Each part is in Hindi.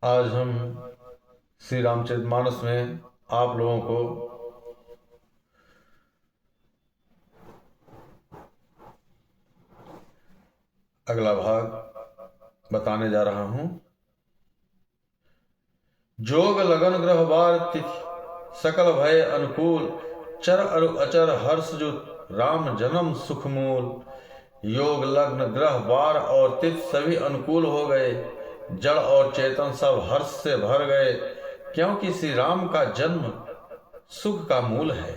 आज हम श्री रामचरितमानस में आप लोगों को अगला भाग बताने जा रहा हूं। जोग लगन ग्रह बार तिथि सकल भय अनुकूल, चर अरु अचर हर्ष जो राम जन्म सुख मूल। योग लग्न ग्रह बार और तिथि सभी अनुकूल हो गए, जड़ और चेतन सब हर्ष से भर गए, क्योंकि श्री राम का जन्म सुख का मूल है।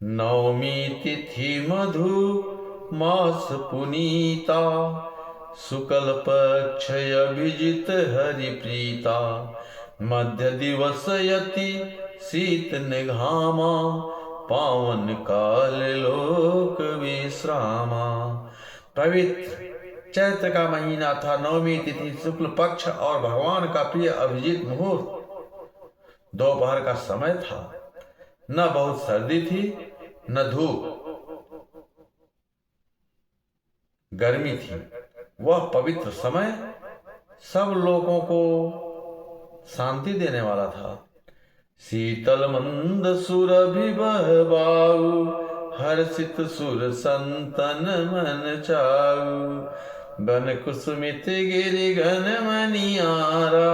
नवमी तिथि मधु मास पुनीता, शुक्ल पक्ष अभिजित हरि प्रीता। मध्य दिवस यति शीत निघामा, पावन काल लोक विश्रामा। पवित्र चैत्र का महीना था। नवमी तिथि शुक्ल पक्ष और भगवान का प्रिय अभिजीत मुहूर्त दोपहर का समय था। न बहुत सर्दी थी न धूप गर्मी थी। वह पवित्र समय सब लोगों को शांति देने वाला था। शीतल मंद सुरभि बहबाऊ, हर्षित सुर संतन मन चाऊ। बन कुसुमित गिरि घन मनियारा,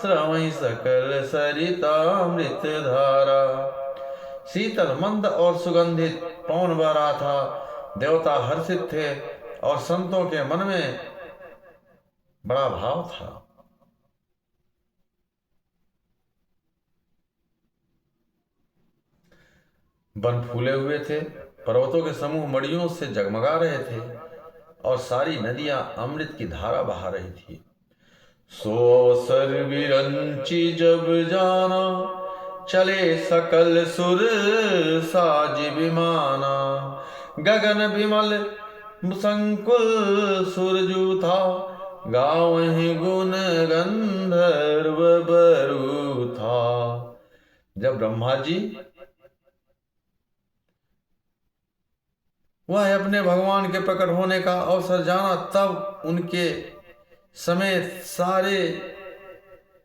श्रवई सकल सरितामृत धारा। शीतल मंद और सुगंधित पवन बह रहा था। देवता हर्षित थे और संतों के मन में बड़ा भाव था। वन फूले हुए थे, पर्वतों के समूह मड़ियों से जगमगा रहे थे और सारी नदियां अमृत की धारा बहा रही थी। सो अवसर विरंची जब जाना, चले सकल सुर साज विमाना। गगन विमल संकुल सुरजू था, गावहि गुण गंधर्व बरु था। जब ब्रह्मा जी वह अपने भगवान के प्रकट होने का अवसर जाना, तब उनके समेत सारे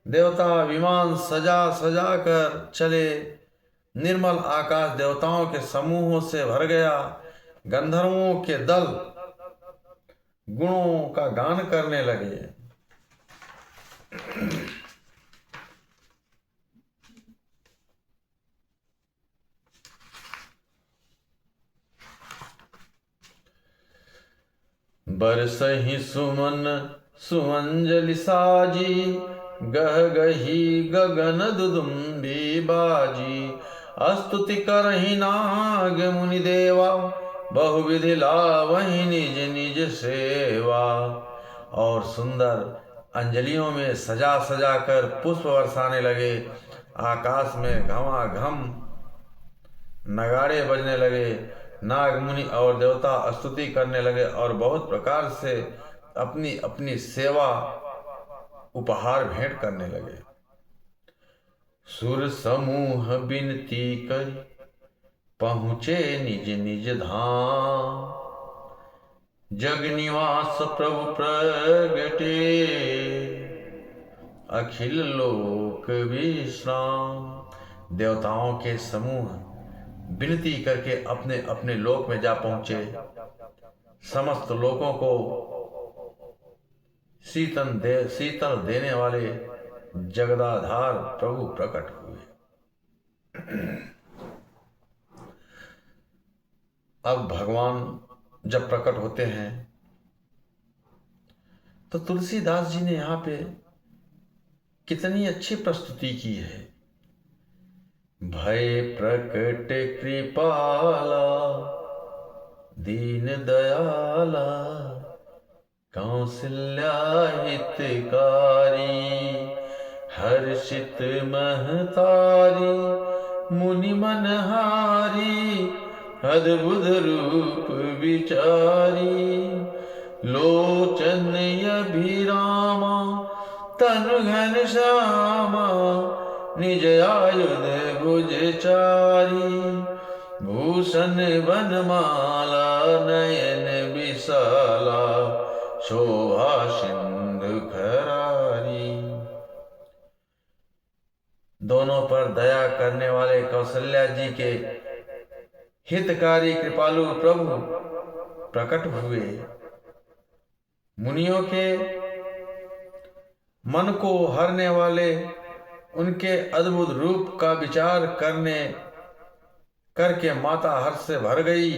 देवता विमान सजा सजा कर चले। निर्मल आकाश देवताओं के समूहों से भर गया। गंधर्वों के दल गुणों का गान करने लगे। बरसहि सुमन सुमंजलि साजी, गह गही गगन दुदुम्बी बाजी। स्तुति करहि नाग मुनि देवा, बहुविधि लावहि निज निज सेवा। और सुंदर अंजलियों में सजा सजा कर पुष्प बरसाने लगे। आकाश में घमाघम नगाड़े बजने लगे। नाग मुनि और देवता स्तुति करने लगे और बहुत प्रकार से अपनी अपनी सेवा उपहार भेंट करने लगे। सुर समूह बिनती कर पहुँचे निज निज धाम, जग निवास प्रभु प्रगटे अखिल लोक विश्राम। देवताओं के समूह विनती करके अपने अपने लोक में जा पहुंचे। समस्त लोगों को शीतल देने वाले जगदाधार प्रभु प्रकट हुए। अब भगवान जब प्रकट होते हैं तो तुलसीदास जी ने यहाँ पे कितनी अच्छी प्रस्तुति की है। भय प्रकट कृपाला दीन दयाला, कौशल्या हितकारी। हर्षित महतारी मुनि मनहारी, अद्भुत रूप विचारी। लोचन अभिरामा तनु घन श्यामा, निज आयुध भुज चारी। भूषण वनमाला नयन विशाला, शोभा सिंधु खरारी। पर दया करने वाले कौशल्या जी के हितकारी कृपालु प्रभु प्रकट हुए। मुनियों के मन को हरने वाले उनके अद्भुत रूप का विचार करके माता हर्ष से भर गई।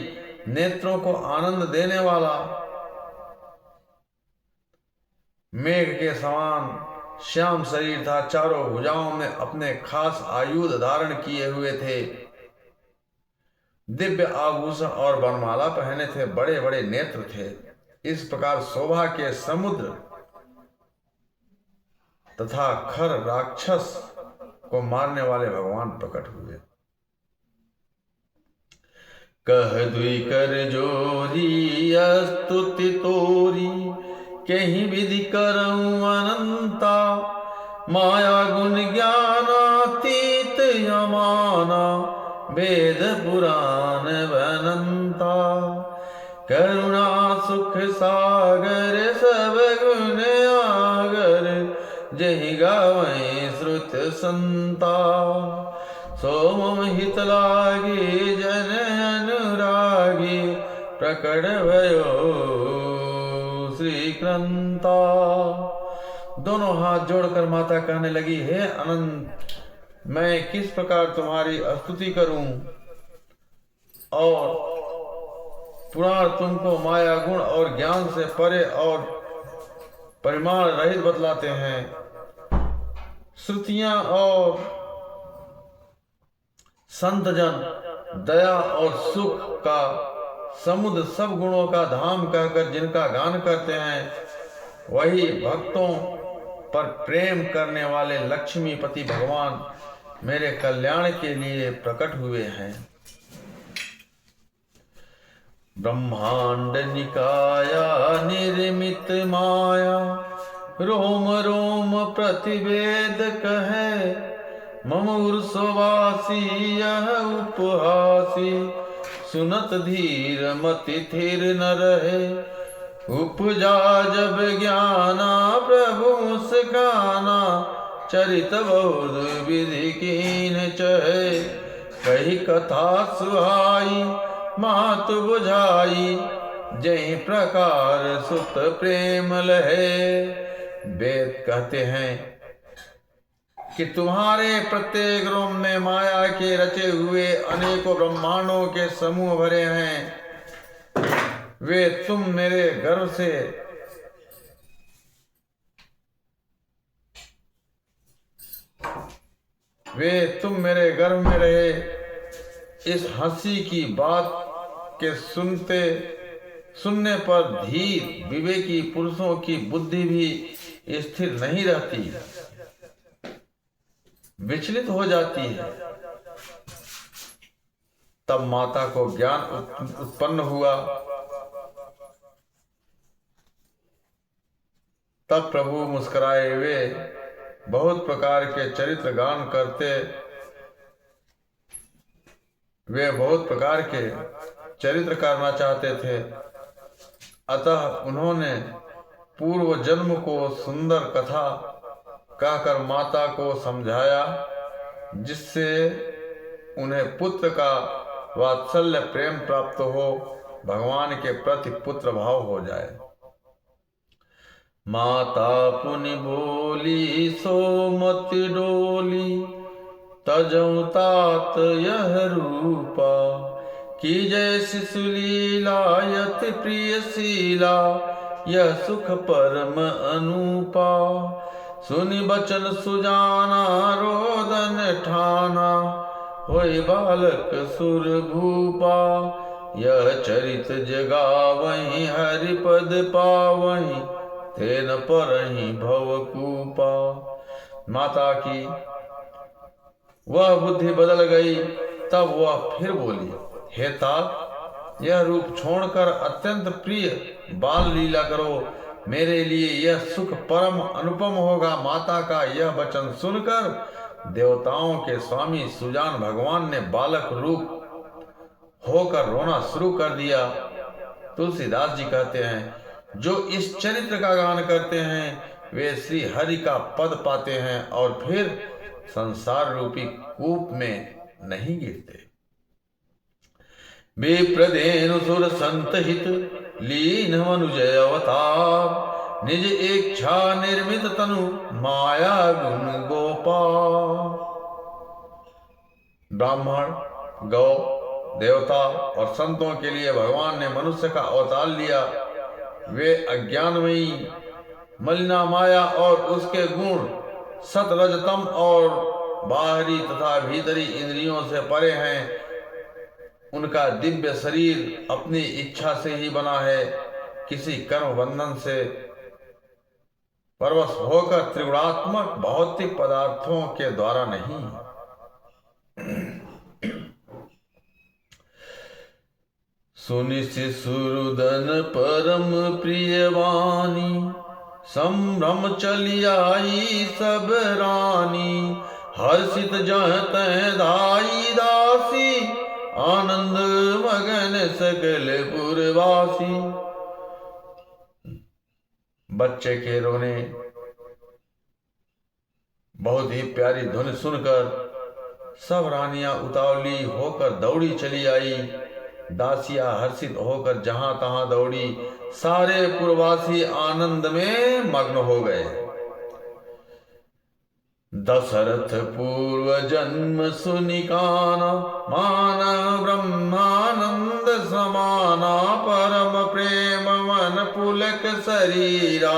नेत्रों को आनंद देने वाला मेघ के समान श्याम शरीर था। चारों भुजाओं में अपने खास आयुध धारण किए हुए थे। दिव्य आभूषण और वरमाला पहने थे। बड़े बड़े नेत्र थे। इस प्रकार शोभा के समुद्र तथा खर राक्षस को मारने वाले भगवान प्रकट हुए। कह दुई कर जोरी स्तुति तोरी, कहीं विधि करऊं अनंता। माया गुण ज्ञानातीत यमाना, वेद पुराण बनंता। करुणा सुख सागर सब गुण आगर, जहि गावै श्रुत संता। सो मम हित लागे जन अनुरागी, प्रकट भयो श्री क्रंता। दोनों हाथ जोड़कर माता कहने लगी, हे अनंत, मैं किस प्रकार तुम्हारी स्तुति करूं और पुराण तुमको माया गुण और ज्ञान से परे और परिमाण रहित बतलाते हैं। श्रुतियां और संतजन दया और सुख का समुद्र सब गुणों का धाम कहकर जिनका गान करते हैं, वही भक्तों पर प्रेम करने वाले लक्ष्मीपति भगवान मेरे कल्याण के लिए प्रकट हुए हैं। ब्रह्मांड निकाया निर्मित माया, रोम रोम प्रतिवेद कहे। मम उर्सवासी यह उपहासी, सुनत धीर मति थिर न रहे। उपजा जब ज्ञाना प्रभु मुस्काना, चरित बहुत विधि कीन चहे। कही कथा सुहाई मातु बुझाई, जय प्रकार सुत प्रेम लहे। वेद कहते हैं कि तुम्हारे प्रत्येक रोम में माया के रचे हुए अनेकों ब्रह्मांडों के समूह भरे हैं। वे तुम मेरे गर्भ में रहे। इस हंसी की बात के सुनने पर धीर विवेकी पुरुषों की बुद्धि भी स्थिर नहीं रहती, विचलित हो जाती है। तब माता को ज्ञान उत्पन्न हुआ। तब प्रभु मुस्कुराए। वे बहुत प्रकार के चरित्र गान करते, वे बहुत प्रकार के चरित्र करना चाहते थे। अतः उन्होंने पूर्व जन्म को सुंदर कथा कहकर माता को समझाया, जिससे उन्हें पुत्र का वात्सल्य प्रेम प्राप्त हो, भगवान के प्रति पुत्र भाव हो जाए। माता पुनि बोली सो मत डोली, तजौ तात यह रूपा। की जय शिशुलीला यति प्रिय शीला, यह सुख परम अनूपा। सुनि बचन सुजाना रोदन ठाना, होय बालक सुर भूपा। यह चरित जगावहि हरिपद पावहि, तेन परहि भवकूपा। माता की वह बुद्धि बदल गई। तब वह फिर बोली, हे तात, यह रूप छोड़कर अत्यंत प्रिय बाल लीला करो। मेरे लिए यह सुख परम अनुपम होगा। माता का यह वचन सुनकर देवताओं के स्वामी सुजान भगवान ने बालक रूप होकर रोना शुरू कर दिया। तुलसीदास जी कहते हैं, जो इस चरित्र का गान करते हैं वे श्री हरि का पद पाते हैं और फिर संसार रूपी कूप में नहीं गिरते। विप्रधेनु सुर संत हित लीन मनुजय अवतार, निज इच्छा निर्मित तनु माया गुण गोपाल। ब्राह्मण, गौ, देवता और संतों के लिए भगवान ने मनुष्य का अवतार लिया। वे अज्ञानमयी मलिना माया और उसके गुण सत रजतम और बाहरी तथा भीतरी इंद्रियों से परे हैं। उनका दिव्य शरीर अपनी इच्छा से ही बना है, किसी कर्म बंधन से परवश होकर त्रिगुणात्मक भौतिक पदार्थों के द्वारा नहीं। सुनि शिशुरुदन परम प्रिय वाणी, संभ्रम चली आई सब रानी। हर्षित जह तह दाई दासी, आनंद मगन सकल पुरवासी। बच्चे के रोने बहुत ही प्यारी धुन सुनकर सब रानियां उतावली होकर दौड़ी चली आई। दासियां हर्षित होकर जहां तहां दौड़ी। सारे पुरवासी आनंद में मग्न हो गए। दशरथ पूर्व जन्म सुनिकाना, मान ब्रह्मानंद समाना। परम प्रेम मन पुलक शरीरा,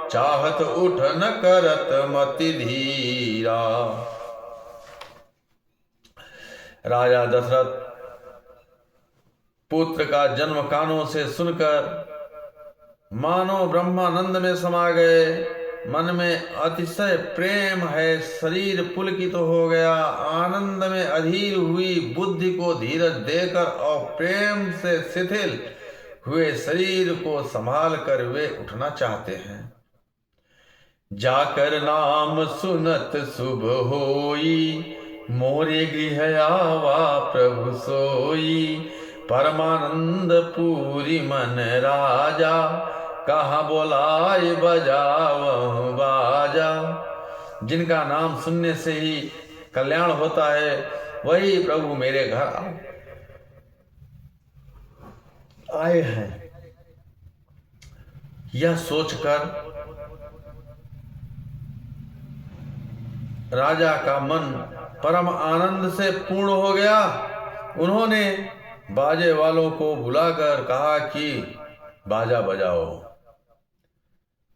चाहत उठ न करत मति धीरा। राजा दशरथ पुत्र का जन्म कानों से सुनकर मानो ब्रह्मानंद में समा गए। मन में अतिशय प्रेम है, शरीर पुलकित हो गया। आनंद में अधीर हुई बुद्धि को धीरज देकर और प्रेम से शिथिल हुए शरीर को संभाल कर वे उठना चाहते हैं। जाकर नाम सुनत शुभ होई, मोरे गृह आवा प्रभु सोई। परमानंद पूरी मन राजा, कहा बोलाए बजावहु बाजा। जिनका नाम सुनने से ही कल्याण होता है, वही प्रभु मेरे घर आए हैं। यह सोचकर राजा का मन परम आनंद से पूर्ण हो गया। उन्होंने बाजे वालों को बुलाकर कहा कि बाजा बजाओ।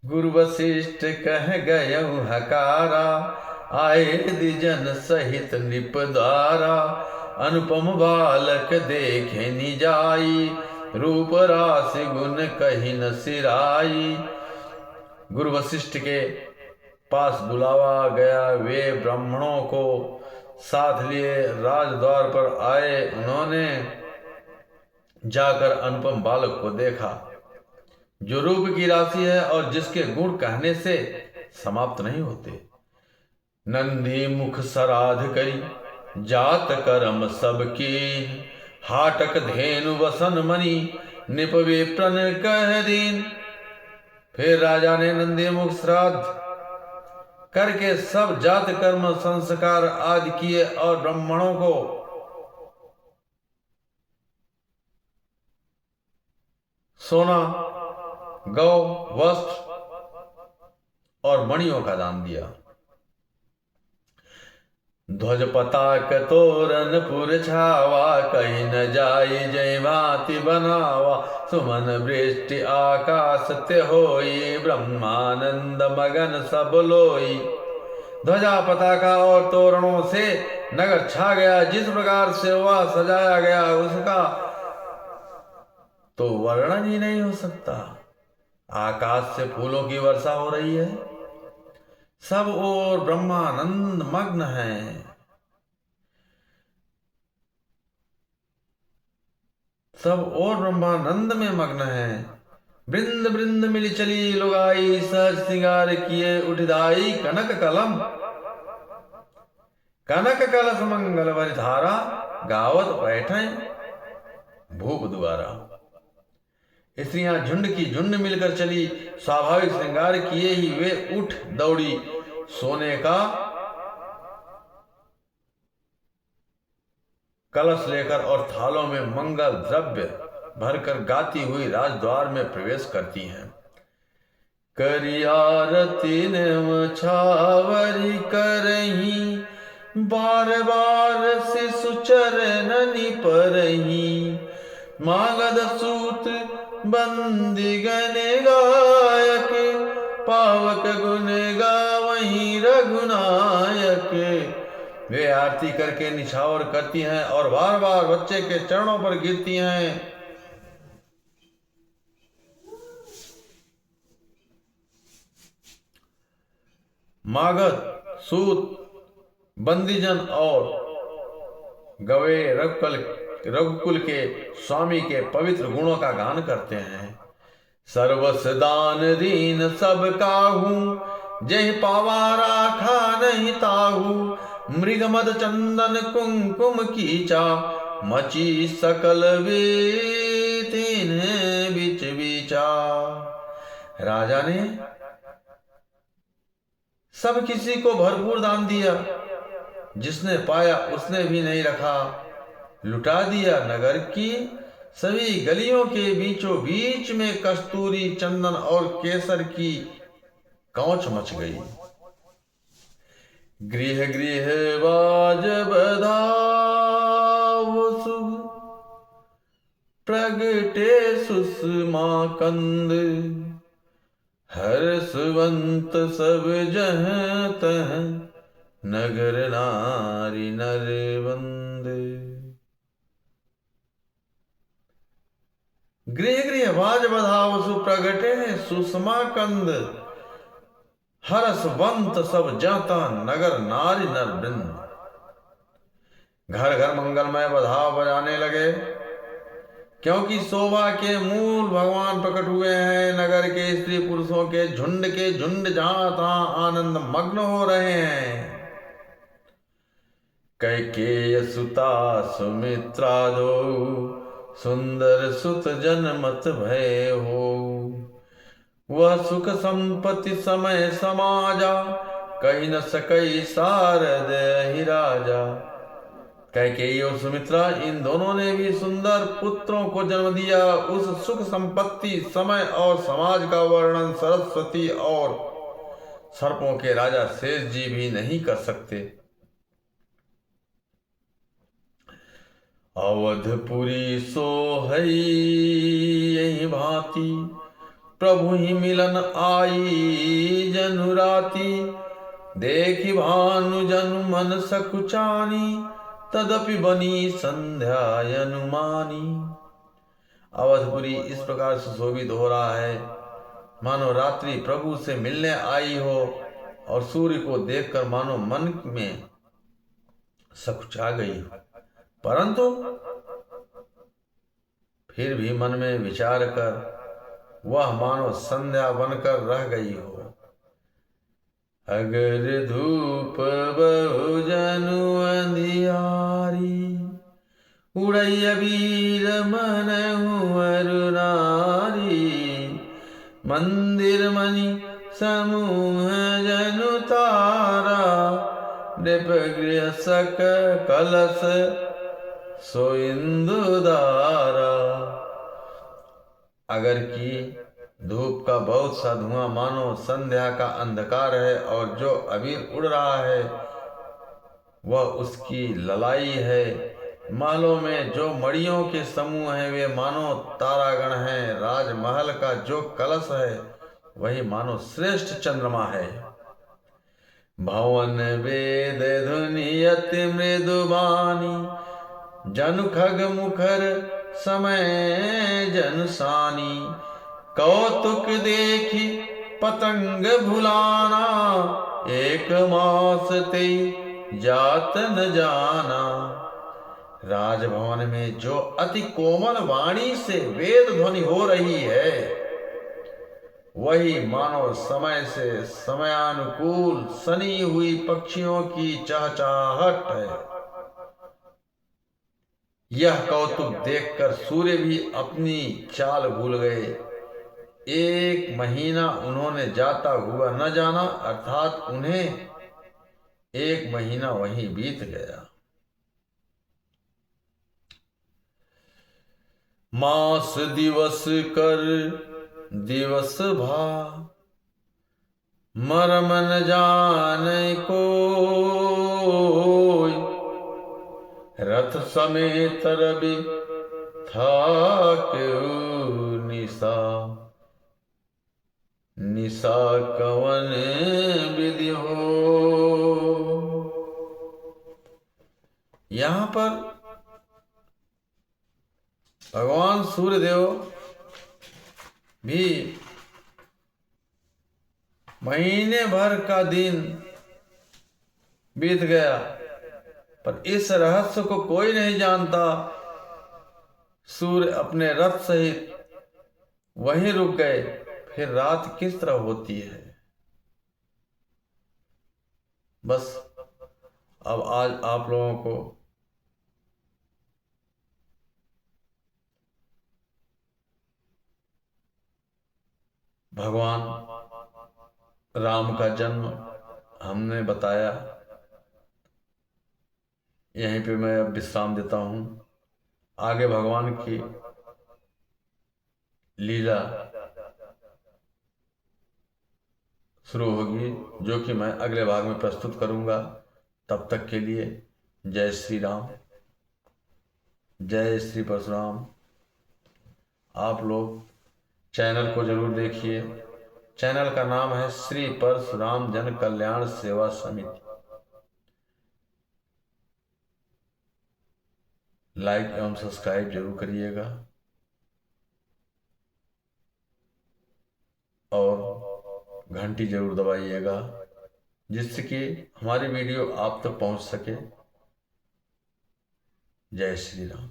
गुरु वशिष्ठ कह गयऊ हकारा, आए दिजन सहित निपदारा। अनुपम बालक देखे निजाई, रूप राशि गुण कही न सिराई। गुरु वशिष्ठ के पास बुलावा गया। वे ब्राह्मणों को साथ लिए राजद्वार पर आए। उन्होंने जाकर अनुपम बालक को देखा, जो रूप की राशि है और जिसके गुण कहने से समाप्त नहीं होते। नंदी मुख सराध करी, जात कर्म सबकी। हाटक धेनु वसन मणि, निप विप्रन कह दीन। फिर राजा ने नंदी मुख श्राद्ध करके सब जात कर्म संस्कार आदि किए और ब्राह्मणों को सोना, गौ, वस्त्र और मणियों का दान दिया। ध्वज पताक तोरण पुर छावा, कहीं न जाई जय भांति बनावा। सुमन वृष्टि आकाश ते होई, ब्रह्मानंद मगन सब लोई। ध्वजा पताका और तोरणों से नगर छा गया। जिस प्रकार से वह सजाया गया उसका तो वर्णन ही नहीं हो सकता। आकाश से फूलों की वर्षा हो रही है। सब ओर ब्रह्मानंद मग्न है। सब और ब्रह्मानंद में मग्न है। वृंद वृंद मिली चली लुगाई, सहज श्रृंगार किए उठदाई। कनक कलम कनक कलश मंगल वरिधारा, गावत बैठे भूप द्वारा। स्त्रियां झुंड की झुंड मिलकर चली। स्वाभाविक श्रृंगार किए ही वे उठ दौड़ी। सोने का कलश लेकर और थालों में मंगल द्रव्य भरकर गाती हुई राजद्वार में प्रवेश करती हैं। करी आरती छावरी करही, बार बार शिशु चरणनि परही। मागध सूत बंदिगण गायक, पावक गुण गावहीं रघुनायक। वे आरती करके निछावर करती हैं और बार बार बच्चे के चरणों पर गिरती हैं। मागध सूत बंदीजन और गवे रघुकुल के स्वामी के पवित्र गुणों का गान करते हैं। सर्वस दान दीन सब काहू, जय पावा राखा नहीं ताहू। मृग मद चंदन कुंकुम कीचा, मची सकल तीन बिच बीचा। राजा ने सब किसी को भरपूर दान दिया, जिसने पाया उसने भी नहीं रखा, लुटा दिया। नगर की सभी गलियों के बीचों बीच में कस्तूरी चंदन और केसर की कौच मच गई। गृह गृह बाज बधाओ शुभ, प्रगटे सुषमा कंद। हर्षवंत सब जहाँ तहाँ, नगर नारी नरवंद। गृह गृह बाज बधाओ सुप्रगटे सुषमा कंद। हर्षवंत सब जाता, नगर नारी नर वृंद। घर घर मंगलमय बधाव बजाने लगे, क्योंकि शोभा के मूल भगवान प्रकट हुए हैं। नगर के स्त्री पुरुषों के झुंड जहां तहां आनंद मग्न हो रहे हैं। कैकेय सुता सुमित्रा दो, सुंदर सुत जनमत भय हो। वह सुख संपत्ति समय समाजा, कही न सकई सारद ही राजा। कैकेयी और सुमित्रा इन दोनों ने भी सुंदर पुत्रों को जन्म दिया। उस सुख संपत्ति समय और समाज का वर्णन सरस्वती और सर्पों के राजा शेष जी भी नहीं कर सकते। अवधपुरी सोहई यही भांति, प्रभु ही मिलन आई जनु राती। देखी भानु जनु मन सकुचानी, तदपि बनी संध्या अनुमानी। अवधपुरी इस प्रकार सुशोभित हो रहा है मानो रात्रि प्रभु से मिलने आई हो, और सूर्य को देखकर मानो मन में सकुचा गई हो, परंतु फिर भी मन में विचार कर वह मानो संध्या बनकर रह गई हो। अगर धूप बहुजनु अंधियारी, उड़ैया वीर मनहु अरुणारी। मंदिर मणि समूह जनु तारा, नृप गृह सक कलश सो इंदुदारा। अगर की धूप का बहुत सा धुआं मानो संध्या का अंधकार है, और जो अबीर उड़ रहा है वह उसकी ललाई है। महलों में जो मड़ियों के समूह हैं वे मानो तारागण हैं। राजमहल का जो कलश है वही मानो श्रेष्ठ चंद्रमा है। भवन वेद धुनि अति मृदुबानी, जनु खग मुखर समय जन सानी। कौतुक देखी पतंग भुलाना, एक मास ते जात न जाना। राजभवन में जो अति कोमल वाणी से वेद ध्वनि हो रही है वही मानो समय से समयानुकूल सनी हुई पक्षियों की चहचहाहट है। यह कौतुक देखकर सूर्य भी अपनी चाल भूल गए। एक महीना उन्होंने जाता हुआ न जाना, अर्थात उन्हें एक महीना वहीं बीत गया। मास दिवस कर दिवस भा, मर्म न जाने कोय, रथ समेत रवि था निशा, निशा कवन विधि हो। यहां पर भगवान सूर्यदेव भी महीने भर का दिन बीत गया, पर इस रहस्य को कोई नहीं जानता। सूर्य अपने रथ सहित वहीं रुक गए, फिर रात किस तरह होती है। बस अब आज आप लोगों को भगवान राम का जन्म हमने बताया। यहीं पे मैं अब विश्राम देता हूँ। आगे भगवान की लीला शुरू होगी, जो कि मैं अगले भाग में प्रस्तुत करूँगा। तब तक के लिए जय श्री राम, जय श्री परशुराम। आप लोग चैनल को जरूर देखिए। चैनल का नाम है श्री परशुराम जन कल्याण सेवा समिति। लाइक एवं सब्सक्राइब जरूर करिएगा और घंटी जरूर दबाइएगा, जिससे कि हमारी वीडियो आप तक पहुंच सके। जय श्री राम।